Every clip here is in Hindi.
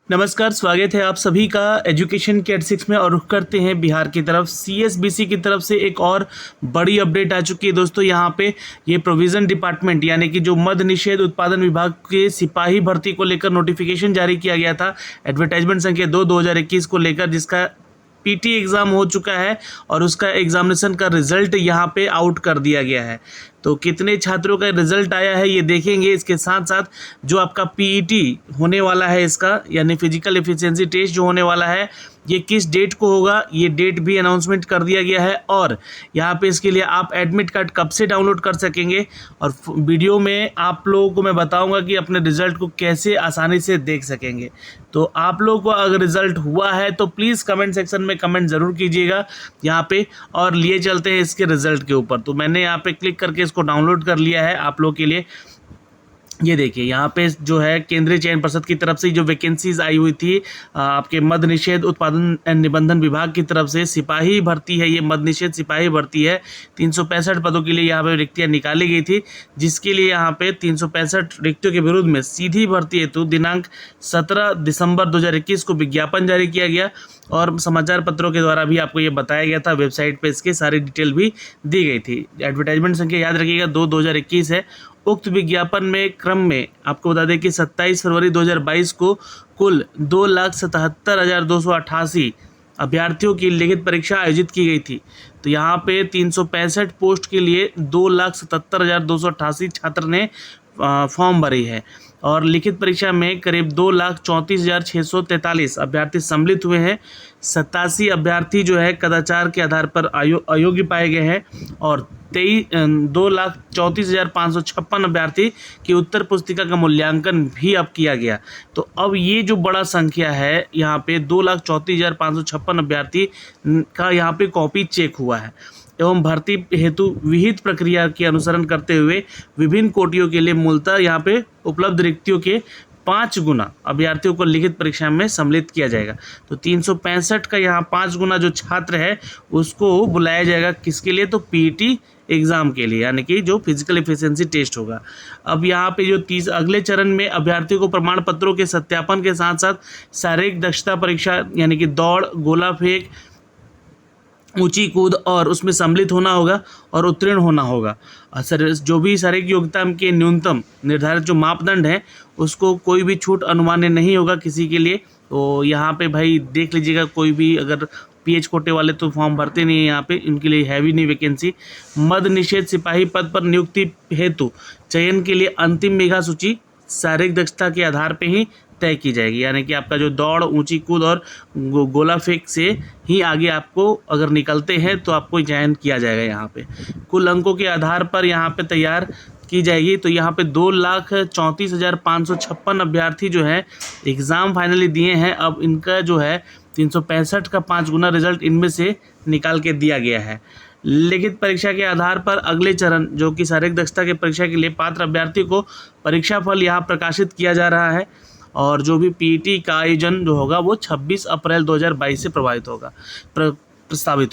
नमस्कार, स्वागत है आप सभी का एजुकेशन के 86 में। और रुख करते हैं बिहार की तरफ। सीएसबीसी की तरफ से एक और बड़ी अपडेट आ चुकी है दोस्तों। यहाँ पे ये प्रोविज़न डिपार्टमेंट यानी कि जो मद्य निषेध उत्पादन विभाग के सिपाही भर्ती को लेकर नोटिफिकेशन जारी किया गया था एडवर्टाइजमेंट संख्या 2/2021 को लेकर, जिसका पीटी एग्ज़ाम हो चुका है और उसका एग्जामिनेशन का रिजल्ट यहाँ पे आउट कर दिया गया है। तो कितने छात्रों का रिजल्ट आया है ये देखेंगे। इसके साथ साथ जो आपका पीईटी होने वाला है इसका यानी फिजिकल एफिशिएंसी टेस्ट जो होने वाला है ये किस डेट को होगा ये डेट भी अनाउंसमेंट कर दिया गया है। और यहाँ पे इसके लिए आप एडमिट कार्ड कब से डाउनलोड कर सकेंगे और वीडियो में आप लोगों को मैं बताऊंगा कि अपने रिज़ल्ट को कैसे आसानी से देख सकेंगे। तो आप लोगों को अगर रिज़ल्ट हुआ है तो प्लीज़ कमेंट सेक्शन में कमेंट ज़रूर कीजिएगा यहाँ पे। और लिए चलते हैं इसके रिज़ल्ट के ऊपर। तो मैंने यहाँ पे क्लिक करके इसको डाउनलोड कर लिया है आप लोगों के लिए। ये देखिए यहाँ पे जो है केंद्रीय चयन पर्षद की तरफ से जो वैकेंसीज आई हुई थी आपके मद्य निषेध उत्पादन एवं निबंधन विभाग की तरफ से सिपाही भर्ती है। ये मद्य निषेध सिपाही भर्ती है। 365 पदों के लिए यहाँ पे रिक्तियाँ निकाली गई थी, जिसके लिए यहाँ पे 365 रिक्तियों के विरुद्ध में सीधी भर्ती हेतु दिनांक 17 दिसंबर 2021 को विज्ञापन जारी किया गया। और समाचार पत्रों के द्वारा भी आपको ये बताया गया था, वेबसाइट पे इसके सारी डिटेल भी दी गई थी। एडवर्टाइजमेंट संख्या याद रखिएगा 2/2021 है। उक्त विज्ञापन में क्रम में आपको बता दें कि 27 फरवरी 2022 को कुल 2,77,288 अभ्यर्थियों की लिखित परीक्षा आयोजित की गई थी। तो यहाँ पे 365 पोस्ट के लिए 2,77,288 छात्र ने फॉर्म भरी है और लिखित परीक्षा में करीब 2,34,643 अभ्यर्थी सम्मिलित हुए हैं। 87 अभ्यर्थी जो है कदाचार के आधार पर अयोग्य पाए गए हैं और 2,34,556 अभ्यर्थी की उत्तर पुस्तिका का मूल्यांकन भी अब किया गया। तो अब ये जो बड़ा संख्या है यहाँ पे 2,34,556 अभ्यर्थी का यहाँ पे कॉपी चेक हुआ है एवं भर्ती हेतु विहित प्रक्रिया के अनुसरण करते हुए विभिन्न कोटियों के लिए मूलतः यहाँ पे उपलब्ध रिक्तियों के 5 गुना अभ्यर्थियों को लिखित परीक्षा में सम्मिलित किया जाएगा। तो 365 का यहाँ 5 गुना जो छात्र है उसको बुलाया जाएगा किसके लिए, तो पीईटी एग्ज़ाम के लिए यानी कि जो फिजिकल एफिशिएंसी टेस्ट होगा। अब यहाँ पे जो अगले चरण में अभ्यर्थियों को प्रमाण पत्रों के सत्यापन के साथ साथ शारीरिक दक्षता परीक्षा यानी कि दौड़, गोला फेंक, ऊंची कूद और उसमें सम्मिलित होना होगा और उत्तीर्ण होना होगा। सर जो भी शारीरिक योग्यता के न्यूनतम निर्धारित जो मापदंड है उसको कोई भी छूट अनुमान्य नहीं होगा किसी के लिए। तो यहाँ पे भाई देख लीजिएगा, कोई भी अगर पीएच कोटे वाले तो फॉर्म भरते नहीं है यहाँ पे, इनके लिए है भी नहीं वैकेंसी। मद्य निषेध सिपाही पद पर नियुक्ति हेतु चयन के लिए अंतिम मेधा सूची शारीरिक दक्षता के आधार पर ही तय की जाएगी यानी कि आपका जो दौड़, ऊंची कूद और गोला फेंक से ही आगे आपको अगर निकलते हैं तो आपको चयन किया जाएगा। यहाँ पे कुल अंकों के आधार पर यहाँ पे तैयार की जाएगी। तो यहाँ पे 2,34,556 अभ्यर्थी जो है एग्ज़ाम फाइनली दिए हैं। अब इनका जो है 365 का 5 गुना रिजल्ट इनमें से निकाल के दिया गया है। लिखित परीक्षा के आधार पर अगले चरण जो कि शारीरिक दक्षता की परीक्षा के लिए पात्र अभ्यर्थियों को परीक्षा फल यहाँ प्रकाशित किया जा रहा है। और जो भी पीईटी का आयोजन जो होगा वो 26 अप्रैल 2022 से प्रस्तावित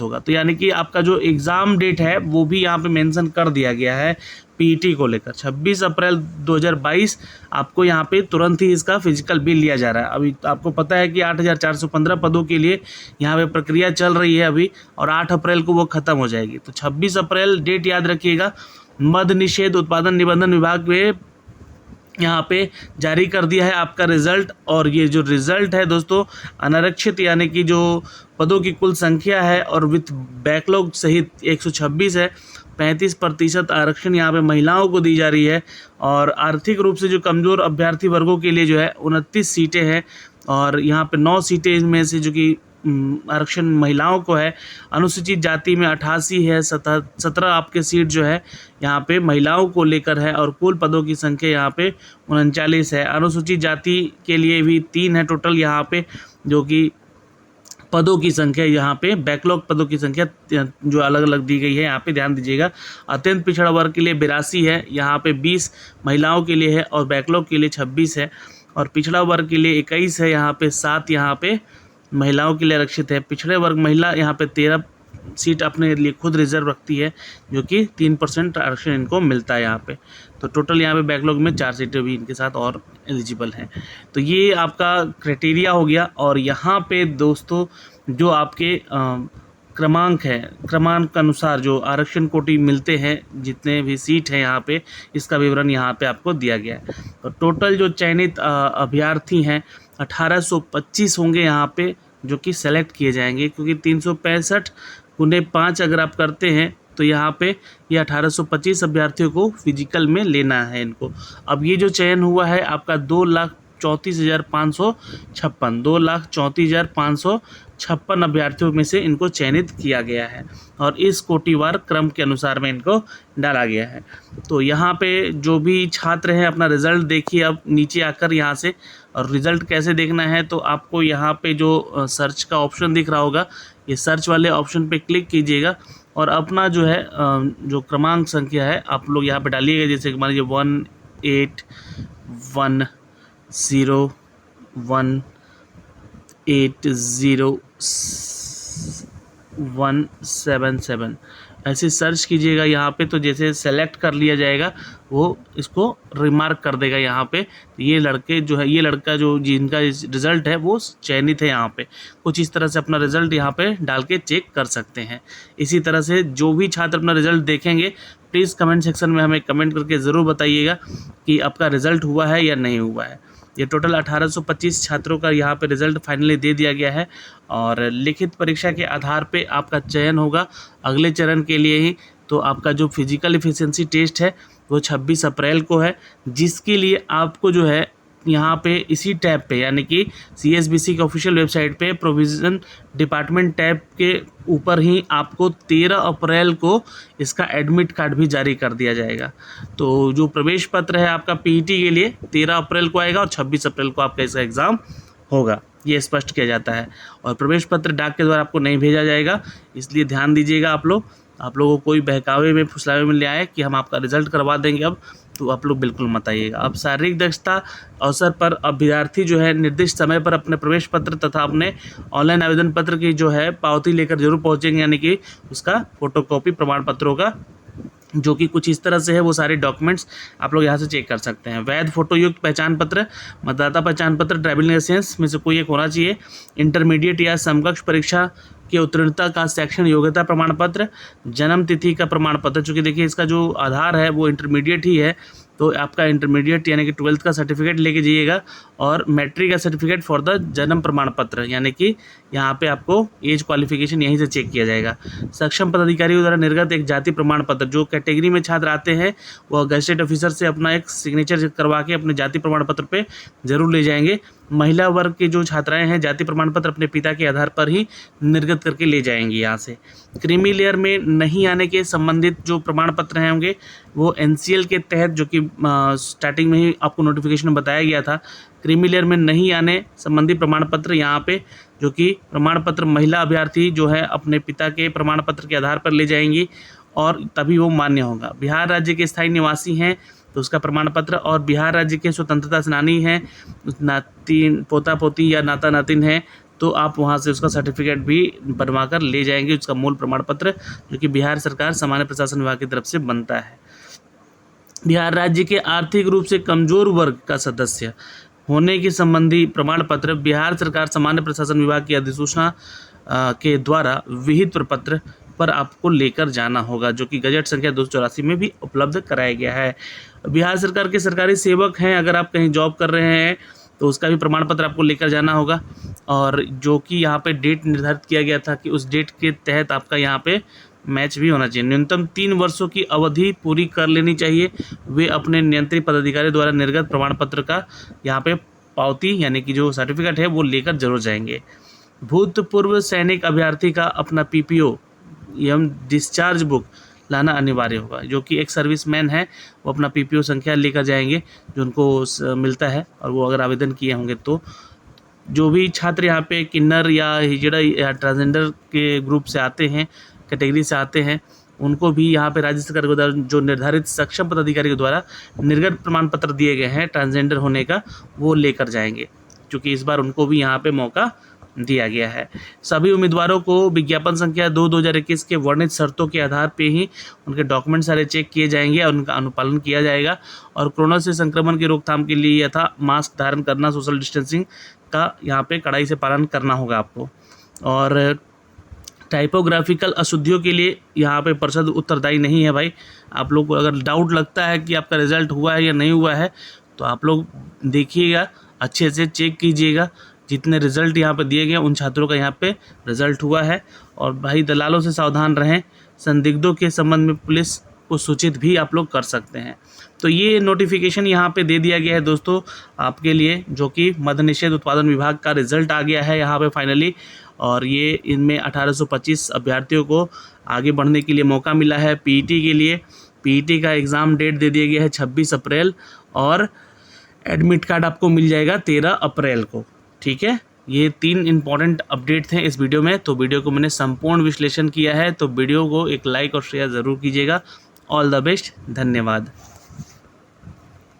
होगा। तो यानी कि आपका जो एग्ज़ाम डेट है वो भी यहाँ पे मेंशन कर दिया गया है पीईटी को लेकर। 26 अप्रैल 2022 आपको यहाँ पे तुरंत ही इसका फिजिकल भी लिया जा रहा है। अभी आपको पता है कि 8,415 पदों के लिए यहाँ पे प्रक्रिया चल रही है अभी और 8 अप्रैल को वो ख़त्म हो जाएगी। तो 26 अप्रैल डेट याद रखिएगा। मद्य निषेध उत्पादन निबंधन विभाग में यहाँ पे जारी कर दिया है आपका रिज़ल्ट। और ये जो रिज़ल्ट है दोस्तों अनारक्षित यानी कि जो पदों की कुल संख्या है और विथ बैकलॉग सहित 126 है। 35% आरक्षण यहाँ पे महिलाओं को दी जा रही है। और आर्थिक रूप से जो कमज़ोर अभ्यर्थी वर्गों के लिए जो है 29 सीटें हैं और यहाँ पे 9 सीटें में से जो कि आरक्षण महिलाओं को है। अनुसूचित जाति में 88 है, 17 आपके सीट जो है यहाँ पे महिलाओं को लेकर है और कुल पदों की संख्या यहाँ पे 39 है। अनुसूचित जाति के लिए भी 3 है टोटल यहाँ पे, जो कि पदों की संख्या यहाँ पे बैकलॉग पदों की संख्या जो अलग अलग दी गई है यहाँ पे ध्यान दीजिएगा। अत्यंत पिछड़ा वर्ग के लिए 82 है, यहाँ पे 20 महिलाओं के लिए है और बैकलॉग के लिए 26 है। और पिछड़ा वर्ग के लिए 21 है, यहाँ पे 7 यहाँ पे महिलाओं के लिए आरक्षित है। पिछड़े वर्ग महिला यहाँ पे 13 सीट अपने लिए खुद रिजर्व रखती है, जो कि 3% आरक्षण इनको मिलता है यहाँ पे। तो टोटल यहाँ पे बैकलॉग में 4 सीटें भी इनके साथ और एलिजिबल हैं। तो ये आपका क्राइटेरिया हो गया। और यहाँ पे दोस्तों जो आपके क्रमांक है, क्रमांक अनुसार जो आरक्षण कोटि मिलते हैं, जितने भी सीट हैं यहाँ पे, इसका विवरण यहाँ पे आपको दिया गया है। तो टोटल जो चयनित अभ्यर्थी हैं 1825 होंगे यहाँ पे, जो कि सेलेक्ट किए जाएंगे, क्योंकि 365 गुने 5 अगर आप करते हैं तो यहाँ पे ये 1825 अभ्यर्थियों को फिजिकल में लेना है इनको। अब ये जो चयन हुआ है आपका 2,34,556 अभ्यर्थियों में से इनको चयनित किया गया है और इस कोटिवार क्रम के अनुसार में इनको डाला गया है। तो यहाँ पे जो भी छात्र हैं अपना रिज़ल्ट देखिए अब नीचे आकर यहाँ से। और रिज़ल्ट कैसे देखना है, तो आपको यहाँ पे जो सर्च का ऑप्शन दिख रहा होगा, ये सर्च वाले ऑप्शन पे क्लिक कीजिएगा और अपना जो है जो क्रमांक संख्या है आप लोग यहाँ पे डालिएगा। जैसे कि मान लीजिए 18110180177 ऐसे सर्च कीजिएगा यहाँ पे। तो जैसे सेलेक्ट कर लिया जाएगा वो इसको रिमार्क कर देगा यहाँ पे। ये लड़के जो है, ये लड़का जो जिनका रिज़ल्ट है वो चयनित है यहाँ पे। कुछ इस तरह से अपना रिज़ल्ट यहाँ पे डाल के चेक कर सकते हैं। इसी तरह से जो भी छात्र अपना रिज़ल्ट देखेंगे प्लीज़ कमेंट सेक्शन में हमें कमेंट करके ज़रूर बताइएगा कि आपका रिज़ल्ट हुआ है या नहीं हुआ है। ये टोटल 1825 छात्रों का यहाँ पे रिज़ल्ट फाइनली दे दिया गया है और लिखित परीक्षा के आधार पे आपका चयन होगा अगले चरण के लिए ही। तो आपका जो फिजिकल एफिशिएंसी टेस्ट है वो 26 अप्रैल को है, जिसके लिए आपको जो है यहाँ पे इसी टैब पे यानी कि CSBC के ऑफिशियल वेबसाइट पे प्रोविज़न डिपार्टमेंट टैब के ऊपर ही आपको 13 अप्रैल को इसका एडमिट कार्ड भी जारी कर दिया जाएगा। तो जो प्रवेश पत्र है आपका PET के लिए 13 अप्रैल को आएगा और 26 अप्रैल को आपका इसका एग्ज़ाम होगा, ये स्पष्ट किया जाता है। और प्रवेश पत्र डाक के द्वारा आपको नहीं भेजा जाएगा, इसलिए ध्यान दीजिएगा आप लोगों को कोई बहकावे में फुसलावे में ले आए कि हम आपका रिज़ल्ट करवा देंगे अब, तो आप लोग बिल्कुल मत आइएगा। अब शारीरिक दक्षता अवसर पर अभ्यर्थी जो है निर्दिष्ट समय पर अपने प्रवेश पत्र तथा अपने ऑनलाइन आवेदन पत्र की जो है पावती लेकर जरूर पहुंचेंगे, यानी कि उसका फोटोकॉपी प्रमाण पत्रों का, जो कि कुछ इस तरह से है। वो सारे डॉक्यूमेंट्स आप लोग यहाँ से चेक कर सकते हैं। वैध फोटो युक्त पहचान पत्र, मतदाता पहचान पत्र, ड्राइविंग लाइसेंस में से कोई एक होना चाहिए, इंटरमीडिएट या समकक्ष परीक्षा की उत्तीर्णता का शैक्षणिक योग्यता प्रमाण पत्र, जन्म तिथि का प्रमाण पत्र, चूँकि देखिए इसका जो आधार है वो इंटरमीडिएट ही है, तो आपका इंटरमीडिएट यानी कि 12th का सर्टिफिकेट लेके जाइएगा और मैट्रिक का सर्टिफिकेट फॉर द जन्म प्रमाण पत्र, यानी कि यहाँ पे आपको एज क्वालिफिकेशन यहीं से चेक किया जाएगा। सक्षम पदाधिकारियों द्वारा निर्गत एक जाति प्रमाण पत्र, जो कैटेगरी में छात्र आते हैं वो गजेटेड ऑफिसर से अपना एक सिग्नेचर करवा के अपने जाति प्रमाण पत्र पे जरूर ले जाएंगे। महिला वर्ग के जो छात्राएं हैं जाति प्रमाण पत्र अपने पिता के आधार पर ही निर्गत करके ले जाएंगी यहाँ से। क्रीमी लेयर में नहीं आने के संबंधित जो प्रमाण पत्र हैं होंगे वो NCL के तहत, जो कि स्टार्टिंग में ही आपको नोटिफिकेशन में बताया गया था, क्रीमी लेयर में नहीं आने संबंधी प्रमाण पत्र यहाँ पे, जो कि प्रमाण पत्र महिला अभ्यर्थी जो है अपने पिता के प्रमाण पत्र के आधार पर ले जाएंगी और तभी वो मान्य होगा। बिहार राज्य के स्थायी निवासी हैं तो उसका प्रमाण पत्र, और बिहार राज्य के स्वतंत्रता सेनानी हैं, नातिन पोता पोती या नाता नातिन है तो आप वहाँ से उसका सर्टिफिकेट भी बनवा कर ले जाएंगे, उसका मूल प्रमाण पत्र, जो कि बिहार सरकार सामान्य प्रशासन विभाग की तरफ से बनता है। बिहार राज्य के आर्थिक रूप से कमजोर वर्ग का सदस्य होने के संबंधी प्रमाण पत्र बिहार सरकार सामान्य प्रशासन विभाग की अधिसूचना के द्वारा विहित प्रपत्र पर आपको लेकर जाना होगा, जो कि गजट संख्या 284 में भी उपलब्ध कराया गया है। बिहार सरकार के सरकारी सेवक हैं, अगर आप कहीं जॉब कर रहे हैं तो उसका भी प्रमाण पत्र आपको लेकर जाना होगा, और जो कि यहाँ पे डेट निर्धारित किया गया था कि उस डेट के तहत आपका यहाँ पे मैच भी होना चाहिए। न्यूनतम 3 वर्षों की अवधि पूरी कर लेनी चाहिए। वे अपने नियंत्रित पदाधिकारी द्वारा निर्गत प्रमाण पत्र का यहाँ पे पावती यानी कि जो सर्टिफिकेट है वो लेकर जरूर जाएंगे। भूतपूर्व सैनिक अभ्यर्थी का अपना PPO एवं डिस्चार्ज बुक लाना अनिवार्य होगा। जो कि एक सर्विसमैन है वो अपना PPO संख्या लेकर जाएंगे जो उनको मिलता है, और वो अगर आवेदन किए होंगे तो। जो भी छात्र यहाँ पे किन्नर या हिजड़ा या ट्रांसजेंडर के ग्रुप से आते हैं, कैटेगरी से आते हैं, उनको भी यहाँ पे राज्य सरकार के द्वारा जो निर्धारित सक्षम पदाधिकारी के द्वारा निर्गत प्रमाण पत्र दिए गए हैं ट्रांसजेंडर होने का, वो लेकर जाएंगे, क्योंकि इस बार उनको भी यहाँ पे मौका दिया गया है। सभी उम्मीदवारों को विज्ञापन संख्या 2/2021 के वर्णित शर्तों के आधार पे ही उनके डॉक्यूमेंट सारे चेक किए जाएंगे और उनका अनुपालन किया जाएगा। और कोरोना से संक्रमण की रोकथाम के लिए यथा मास्क धारण करना, सोशल डिस्टेंसिंग का यहाँ पे कड़ाई से पालन करना होगा आपको। और टाइपोग्राफिकल अशुद्धियों के लिए यहाँ पे परिषद उत्तरदायी नहीं है भाई। आप लोग को अगर डाउट लगता है कि आपका रिज़ल्ट हुआ है या नहीं हुआ है तो आप लोग देखिएगा, अच्छे से चेक कीजिएगा। जितने रिज़ल्ट यहाँ पे दिए गए उन छात्रों का यहाँ पे रिज़ल्ट हुआ है। और भाई दलालों से सावधान रहें, संदिग्धों के संबंध में पुलिस को सूचित भी आप लोग कर सकते हैं। तो ये नोटिफिकेशन यहाँ पे दे दिया गया है दोस्तों आपके लिए, जो कि मद्य निषेध उत्पादन विभाग का रिज़ल्ट आ गया है यहाँ पे फाइनली। और ये इनमें 1825 अभ्यर्थियों को आगे बढ़ने के लिए मौका मिला है। पीईटी के लिए पीईटी का एग्ज़ाम डेट दे दिया गया है 26 अप्रैल और एडमिट कार्ड आपको मिल जाएगा 13 अप्रैल को। ठीक है, ये 3 इंपॉर्टेंट अपडेट थे इस वीडियो में। तो वीडियो को मैंने संपूर्ण विश्लेषण किया है, तो वीडियो को एक लाइक और शेयर ज़रूर कीजिएगा। ऑल द बेस्ट, धन्यवाद।